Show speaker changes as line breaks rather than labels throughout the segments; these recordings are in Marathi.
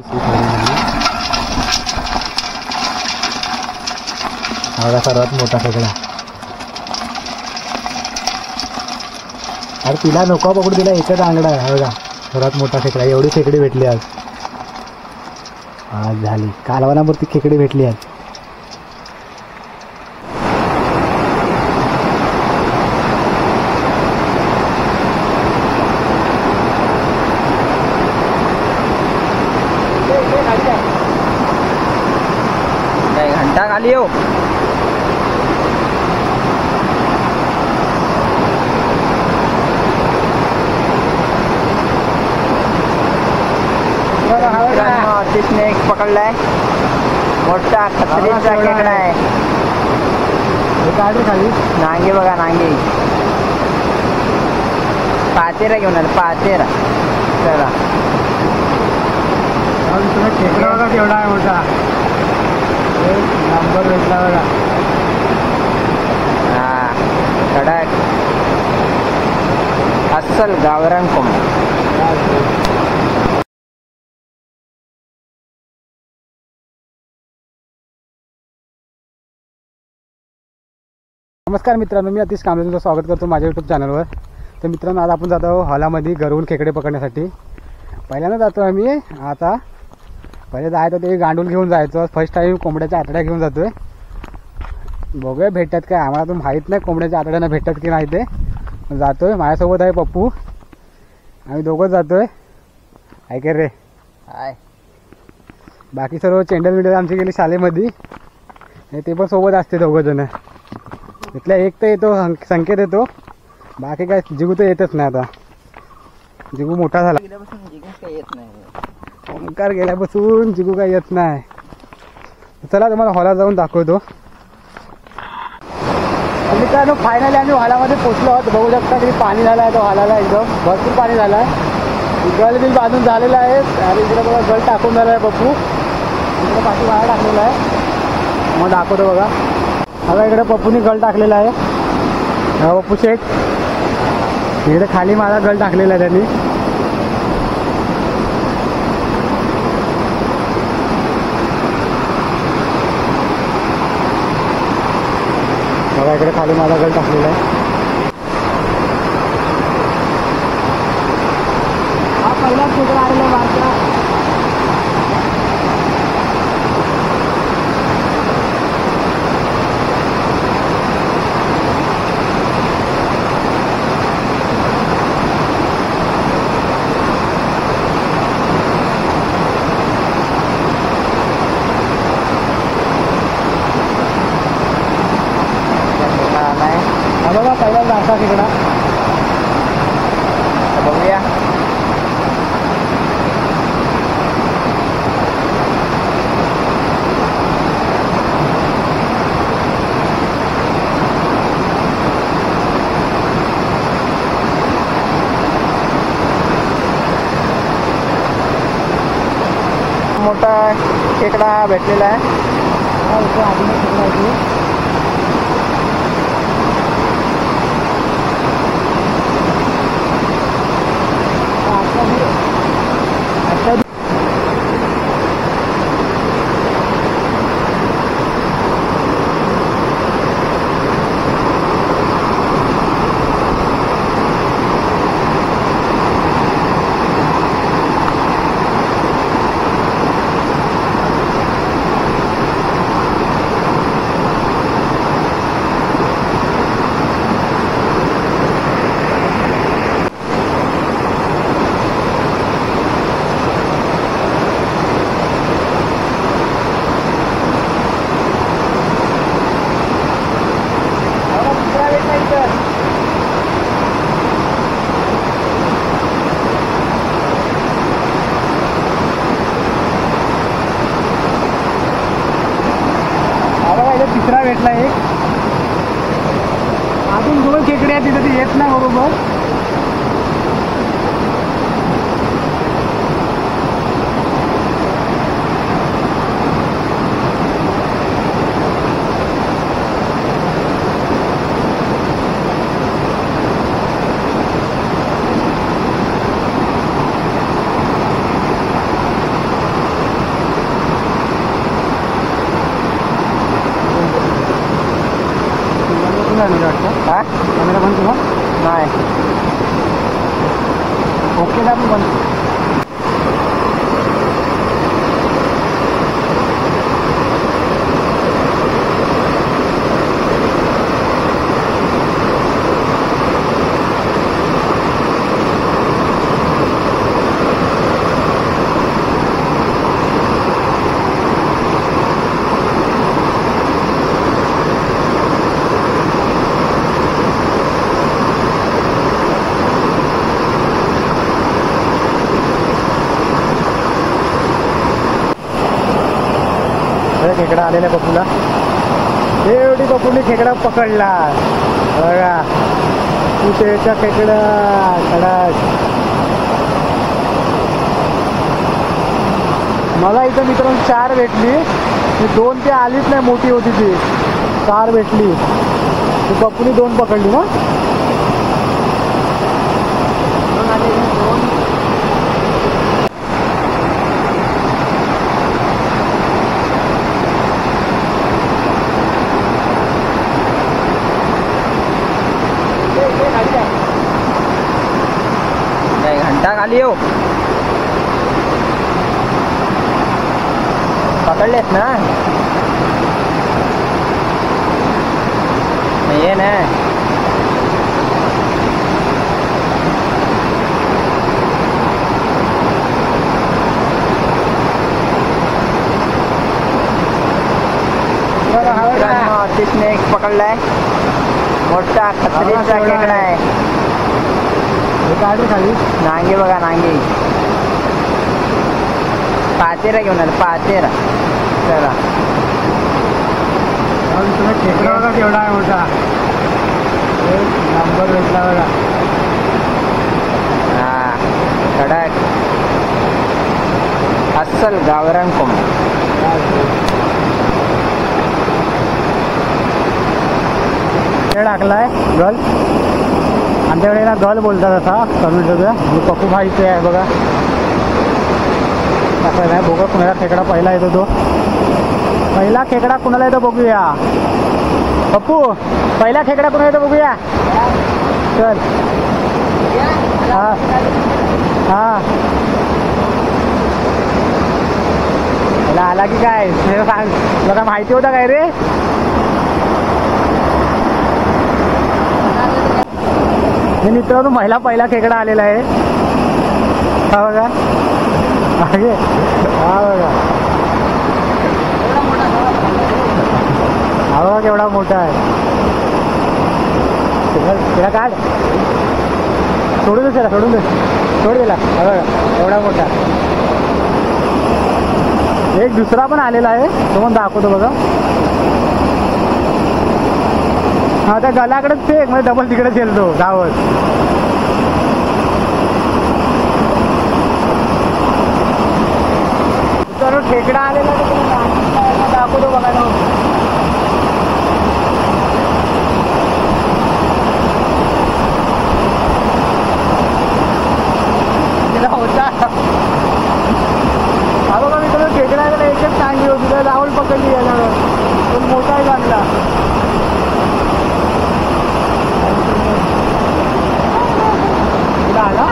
हा सर्वात मोठा खेकडा. अरे तिला नको पकडू, तिला एकच आंगडा आहे बघा. सर्वात मोठा खेकडा. एवढी खेकडी भेटली आज. आज झाली कालवणापुरती खेकडी भेटली आज.
घंटा खाली हो. आतिशने एक पकडलाय. मोठा खतरीचा खेकडा आहे.
खाली
नांगे बघा, नांगे. पातेरा घेऊन आला, पातेरा. चला
खेकडा बघा केवढा आहे मोठा. नंबर भेटला बघा.
हा कडक अस्सल गावरान कोंबडा.
नमस्कार मित्रांनो, मी अतिश कांबळे तुमचं स्वागत करतो माझ्या यूट्यूब चॅनलवर. तर मित्रांनो, आज आपण जातो हॉलामध्ये गरवून खेकडे पकडण्यासाठी. पहिल्यांदा जातो आम्ही. आता पहिले जायचं ते गांडूल घेऊन जायचं. फर्स्ट टाईम कोंबड्याच्या आतड्या घेऊन जातोय. बघूया भेटतात काय. आम्हाला तर माहीत नाही कोंबड्याच्या आतड्यांना भेटतात की नाही ते. जातोय. माझ्यासोबत आहे पप्पू. आम्ही दोघंच जातोय. ऐके रे.
हाय.
बाकी सर्व चेंडल विंडल आमची गेली शाळेमध्ये. ते पण सोबत असते दोघंजण. इथल्या एक तर येतो, संकेत येतो. बाकी काय जिगू तर येतच नाही. आता जिगू मोठा झाला.
येत नाही.
ओंकार गेल्यापासून जिगू काय येत नाही. चला तुम्हाला हॉलात जाऊन दाखवतो. मित्रांनो, फायनली आम्ही हॉलामध्ये पोचलो आहोत. बघू शकता की पाणी झालं आहे तो हॉलाला. एकदम भरपूर पाणी झालं आहे. गल बिल बांधून झालेला आहे. आणि इकडे बघा गल टाकून झाला आहे पप्पू. इकडे पाठी वाळा टाकलेला आहे. मग दाखवतो बघा. आता इकडे पप्पूने गल टाकलेला आहे. पप्पू शेठ. इकडे खाली माझा गल टाकलेला आहे त्यांनी. बघा इकडे खाली माझा गल टाकलेला आहे. हा पहिलाच खेकडा आलेला मारता. बघा पहिला जाता खेकडा.
बघूया. मोठा खेकडा भेटलेला आहे.
अजून खेकडा आहे. तिसरा भेटला एक. अजून 2 खेकडे आहेत तिथे. येत नाही बरोबर. बघा खेकडा आलेला आहे पप्पूला. एवढी पप्पूने खेकडा पकडला बघा. कुठेचा खेकडा कडक. मला इथं मित्रांनो 4 भेटली. 2 ती आलीच नाही, मोठी होती ती. 4 भेटली. ती पप्पूने 2 पकडली ना.
घंटा खाली येऊ पकडलेत ना. ये ना आतिशने एक पकडलाय. मोठा खत्रीचा खेकडा आहे.
खाली
नांगे बघा, नांगे. पातेरा घेऊन आलं, पातेरा. चला
खेकडा बघा केवढा आहे मोठा. नंबर भेटला बघा.
हा कडक अस्सल गावरान कोंबडा.
टाकलाय गल. आमच्याकडे ना गल बोलतात असा कमेंट. पप्पू भाई इथे आहे बघा. टाकलेला आहे. बघा कुणाला खेकडा पहिला येतो तो. पहिला खेकडा कुणाला येतो बघूया. पप्पू पहिला खेकडा कुणाला येतो बघूया. चल. हा हा त्याला आला की काय सांग. तुला माहिती होता काय रे. हे मित्रांनो महिला पहिला खेकडा आलेला आहे. हा बघा. हा बघा. हा बघा केवढा मोठा आहे. त्याला काढ. सोडून दे त्याला, सोडून दे. सोड दिला. हा बघा एवढा मोठा. एक दुसरा पण आलेला आहे, तो पण दाखवतो बघा. हा त्या गलाकडेच फेक म्हणजे डबल तिकडे खेळतो गावात. तर खेकडा आलेला दाखवतो बघायला. होता हा बघा मी खेकडा एकच चांगली होती. तर राहुल पकडली याला पण मोठा आहे चांगला. आला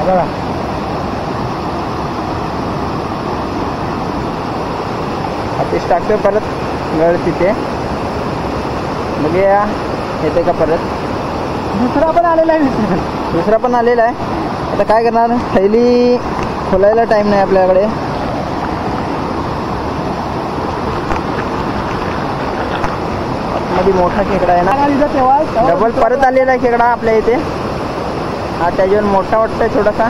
बघा.
आतिश टाकतोय परत गळ तिथे. बघूया येते का परत.
दुसरा पण आलेला आहे.
दुसरा पण आलेला आहे. आता काय करणार, थैली खोलायला टाइम नाही आपल्याकडे. मध्ये मोठा खेकडा आहे ना. डबल परत आलेला आहे खेकडा आपल्या इथे. हा त्याच्यावर मोठा वाटतोय थोडासा.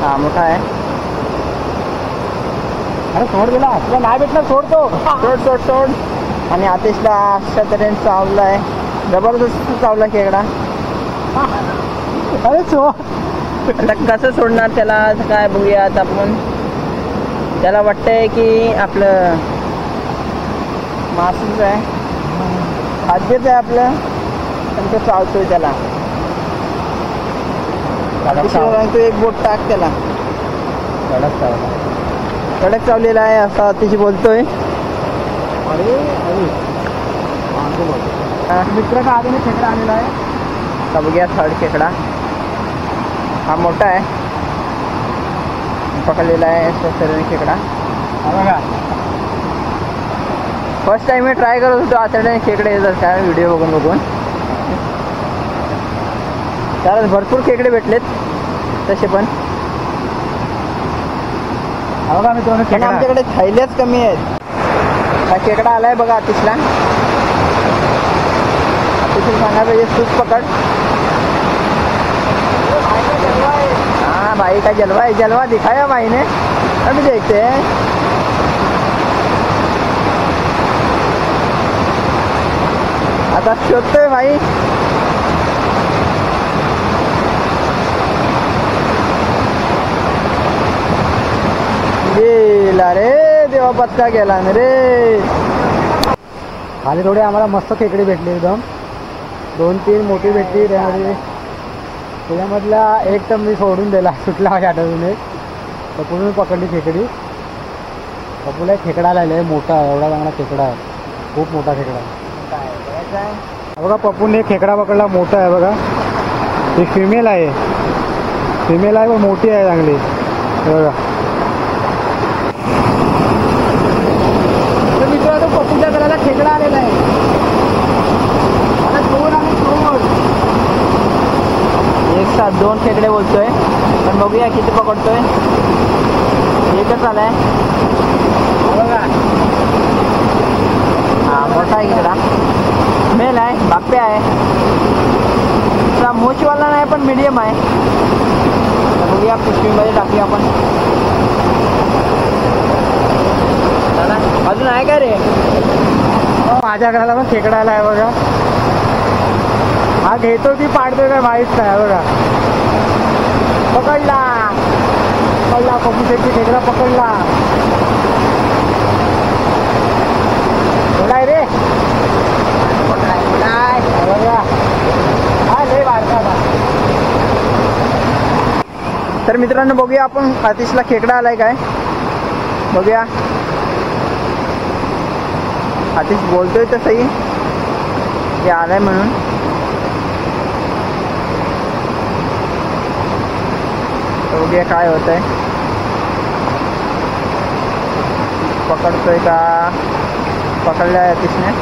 हा मोठा आहे.
अरे सोड गेला. तुला नाही भेटला सोडतो.
सोड सोड सोड. आणि आतिशला अशा तऱ्हेने चावला आहे. जबरदस्त चावला खेकडा.
अरे सोड.
आता कसं सोडणार त्याला काय बघूयात आपण. त्याला वाटतंय की आपलं मासच आहे, खाद्यच आहे आपलं, पण तो चावतोय त्याला. सांगतो एक बोट टाक त्याला. कडक चावलेला आहे असं अतिशय बोलतोय.
मित्र का आधी खेकडा आलेला आहे.
आता बघूया थर्ड खेकडा. हा मोठा आहे, पकडलेला आहे सर्व खेकडा.
बघा
फर्स्ट टाइम मी ट्राय करत होतो आतड्याने खेकडे येतात काय व्हिडिओ बघून बघून. त्याला भरपूर खेकडे भेटलेत तसे पण.
बघा मी
पण आमच्याकडे थैल्याच कमी आहेत. हा खेकडा आलाय बघा आतिशला. ऑफिशियल सांगा पाहिजे तूच पकड. हाँ भाई का जलवा है, जलवा दिखाया भाई ने. अभी देखते हैं. आता शोधतोय भाई. गेला रे देवा, पत्ता गेला ना रे.
खाली थोडे आम्हाला मस्त खेकडी भेटली एकदम. 2-3 मोठी भेटली त्यामध्ये. त्याच्यामधला एक तर मी सोडून दिला, सुटला माझ्या आठवून एक. पप्पूने पकडली खेकडी. पप्पूला एक खेकडा लागला मोठा, एवढा चांगला खेकडा आहे, खूप मोठा खेकडा आहे. बघा पप्पूने एक खेकडा पकडला, मोठा आहे बघा. ही फिमेल आहे, फिमेल आहे पण मोठी आहे चांगली. बघा मित्रांनो, पप्पूच्या घराला खेकडा आलेला आहे. मला दोन आणि दोन,
एक साथ 2 खेकडे बोलतोय, पण बघूया किती पकडतोय. एकच आलाय.
बघा
हा मोठा आहे खेकडा, मेल आहे, बाप्या आहे. असा मोचवाला नाही पण मीडियम आहे. तर बघूया पिशवीमध्ये टाकूया आपण. अजून आहे का रे?
माझ्या घराला पण खेकडा आला आहे बघा. हा घेतो की पाडतोय काय माहीत नाही. बघा पकडला, पकडला पप्पू शेट्टी खेकडा पकडला. बोलाय रे, बघा हा लय बारका.
तर मित्रांनो बघूया आपण आतिशला खेकडा आलाय काय बघूया. आतिश बोलतोय तसंही ते आलाय म्हणून. बघूया काय होतंय. पकडतोय का? पकडलाय आतिशने.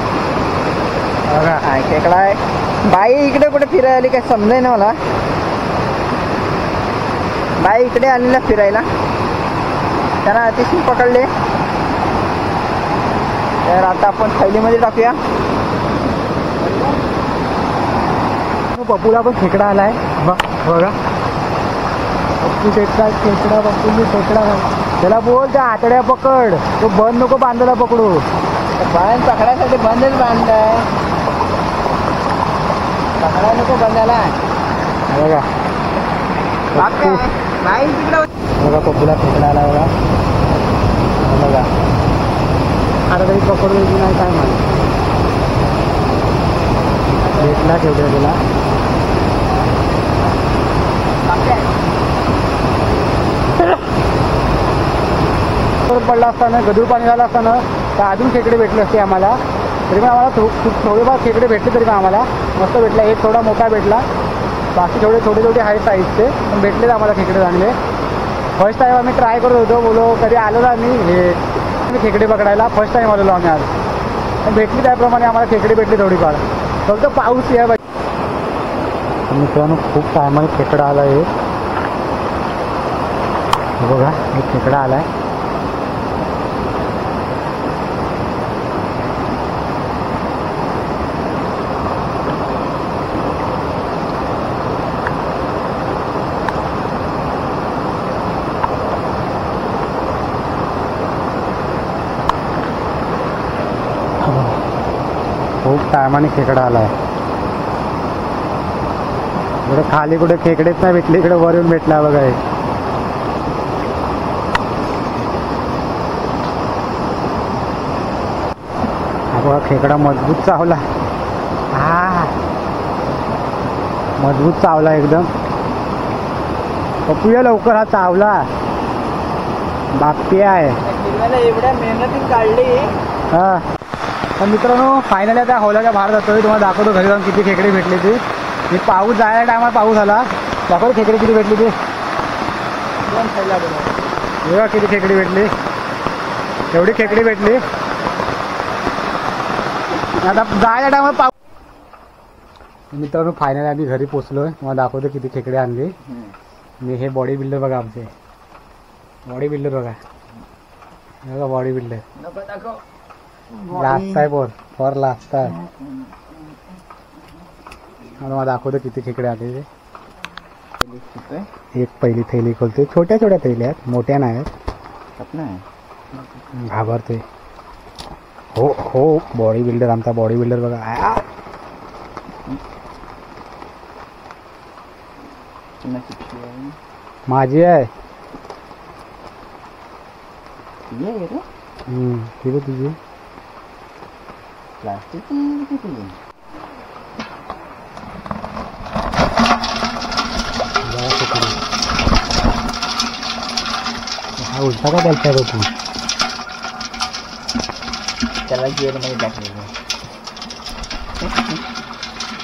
बघा
काय खेकडा आहे. बाई इकडे कुठे फिरायला आली काय समजाय ना मला. बाई इकडे आलेला फिरायला, त्यांना अतिशय पकडले. तर आता आपण थैलीमध्ये टाकूया.
पप्पूला पण खेकडा आलाय बघा. पप्पू शेटचा खेकडा, पप्पूने खेकडा. त्याला बोल त्या आतड्या पकड, तो बंद नको बांधायला पकडू.
बाण पकडायसाठी बंदच बांधलाय, पकडा नको बंदाला.
बघा
बाई तिकडे
बघा पप्पूला खेकडा आला बघा. बघा आता तरी पकडू की नाही काय मला भेटला खेकडा तिला. पडला असताना, गदूर पाणी झालं असताना तर अजून खेकडे भेटले असते आम्हाला. तरी पण आम्हाला थोडेफार खेकडे भेटले, तरी पण आम्हाला मस्त भेटला. एक थोडा मोठा भेटला, बाकी थोडे छोटे छोटे आहेत साईजचे, पण भेटलेच आम्हाला खेकडे चांगले. फर्स्ट टाईम आम्ही ट्राय करत होतो, बोलो कधी आलो ना आम्ही खेकडे पकडायला. फर्स्ट टाईम आलेलो आम्ही आज, पण भेटली त्याप्रमाणे आम्हाला खेकडे भेटली थोडीफार. फक्त पाऊस या मित्रांनो खूप टायमाने खेकडा आला आहे. बघा एक खेकडा आलाय. खूप टायमाने खेकडा आलाय. इकडे खाली कुठे खेकडेच नाही भेटले, इकडे वर येऊन भेटला बघा. बघा खेकडा मजबूत चावला. हा मजबूत चावला एकदम. पप्पूया लवकर, हा चावला बाप्पी आहे.
एवढ्या मेहनतीत काढली.
हा तर मित्रांनो फायनली आता हौलाच्या बाहेर जातोय. तुम्हाला दाखवतो घरी जाऊन किती खेकडे भेटले ते. मी पाऊस जायला टायमाला पाऊस आला, दाखवतो खेकडे किती भेटली ते.
2 थैल्या
बघा किती खेकडी भेटली, एवढी खेकडी भेटली. आता जायला टायमाला पाऊस. मित्रांनो फायनली आम्ही घरी पोचलोय. मला दाखवतो किती खेकडे आणली. मी हे बॉडी बिल्डर बघा, आमचे बॉडी बिल्डर बघा. बघा बॉडी बिल्डर.
नको दाखव.
लास्ट आहे फॉर लास्ट आहे. मला दाखवतो किती खेकडे आले ते. एक पहिली थैली खोलते, छोट्या छोट्या थैल्या आहेत, मोठ्या नाही आहेत. घाबरते. हो हो, बॉडी बिल्डर, आमचा बॉडी बिल्डर बघा. माझी आहे तिथे तुझी
प्लास्टिक.
हा उलटा का बोलताय बघ तू.
त्याला गिअरमध्ये टाकलेलं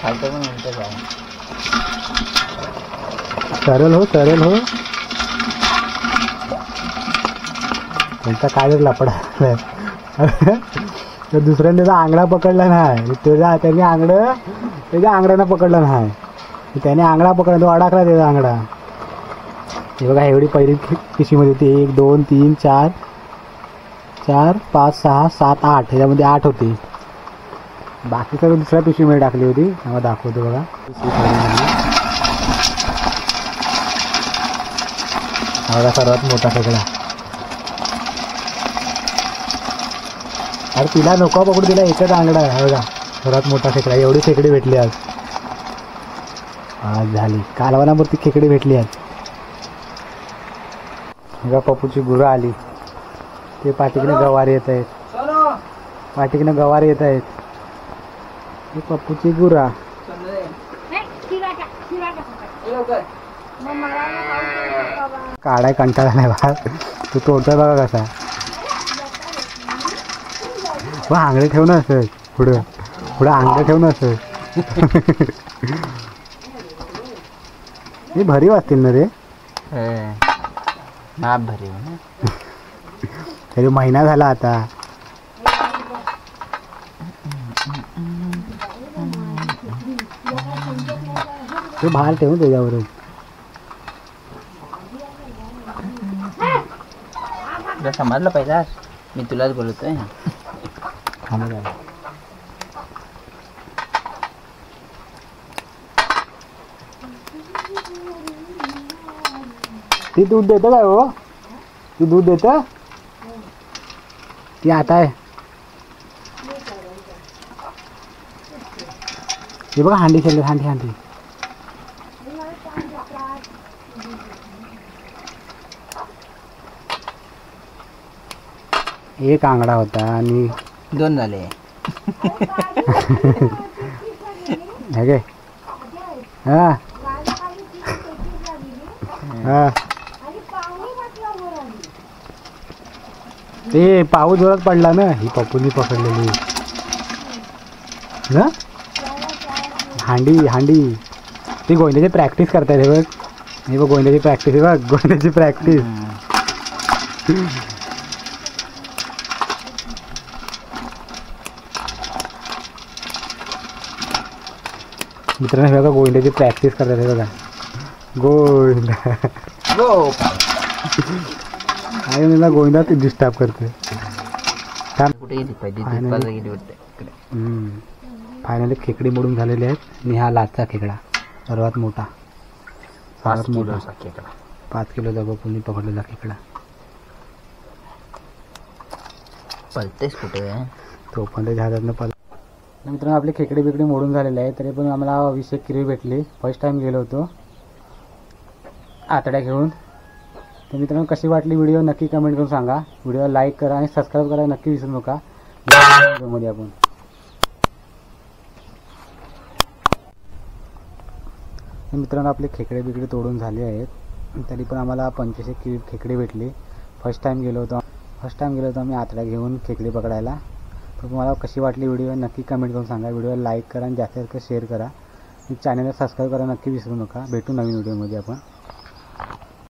खालतं पण उलटं जाय.
सरळ हो, सरळ हो. त्यांचा काय जर लपडा तर दुसऱ्याने त्याचा आंगडा पकडला नाही, त्याने आंगडं त्याच्या आंगड्यानं पकडलं नाही, त्याने आंगडा पकडला, तो अडकला त्याचा आंगडा. हे बघा एवढी पहिली पिशवीमध्ये होती. 1 2 3 4 4 5 6 7 8, ह्याच्यामध्ये 8 होती. बाकी सगळं दुसऱ्या पिशवीमध्ये टाकली होती. मला दाखवतो बघा. हा सर्वात मोठा खेकडा. अरे तिला नको पकडू, तिला एकच आंगडा आहे बघा. सर्वात मोठा खेकडा. एवढी खेकडी भेटली आज. आज झाली कालवणावरती खेकडी भेटली आज. बघा पप्पूची गुरं आली. ते पाठीकडे गवार येत आहेत, पाठीकडे गवार येत आहेत. ही पप्पूची गुरा. काढाय कंटाळा नाही बा, तू तोडतोय बघा कसा. मग आंगडे ठेवणं असं पुढं पुढं आंगडे ठेवणं असं. हे भरी वाचतील ना रे.
भरी
तरी महिना झाला आता. ते बाहेर ठेवून त्याच्यावरून.
तुला समजलं पाहिजे, मी तुलाच बोलतोय.
ती दूध देतं काय हो? ती दूध देतं? ती आता आहे. हे बघा हांडी खेळले, हांडी हांडी. एक आंगडा होता आणि
2 झाले.
हे गे हा हा. ते पाऊस जोरात पडला ना, ही पप्पूनी पकडलेली ना हांडी. हांडी ती गोंद्याची प्रॅक्टिस करताय. हे बघ, हे बघ गोंद्याची प्रॅक्टिस. हे बघ गोंद्याची प्रॅक्टिस. मित्रांनो हे बघा गोंद्याची प्रॅक्टिस करतात. हे बघा गोंदा आणि मला गोंदाच डिस्टर्ब करते.
कुठे गेली पाहिजे.
फायनली खेकडी मोडून झालेली आहेत. आणि हा लाचचा खेकडा सर्वात मोठा, सर्वात मोठा खेकडा. 5 किलोचा बघून पकडलेला खेकडा.
पलतेस कुठे
तो पण त्याच्या हातातनं पल. मित्रांनो आपले खेकडे बिकडे मोडून झालेले आहे. तरी पण आम्हाला 20 किलो भेटली. फर्स्ट टाइम गेलो होतो आतड्या घेऊन. तर मित्रांनो कशी वाटली व्हिडिओ नक्की कमेंट करून सांगा. व्हिडिओला लाईक करा आणि सबस्क्राईब करायला नक्की विसरू नका. व्हिडिओमध्ये आपण मित्रांनो आपले खेकडे बिकडे तोडून झाले आहेत. तरी पण आम्हाला 25 किलो खेकडे भेटली. फर्स्ट टाइम गेलो होतो आम्ही आतड्या घेऊन खेकडे पकडायला. तर तुम्हाला कशी वाटली व्हिडिओ नक्की कमेंट करून सांगा. व्हिडिओला लाईक करा आणि जास्तीत जास्त शेअर करा. चॅनलला सबस्क्राईब करायला नक्की विसरू नका. भेटू नवीन व्हिडिओमध्ये आपण.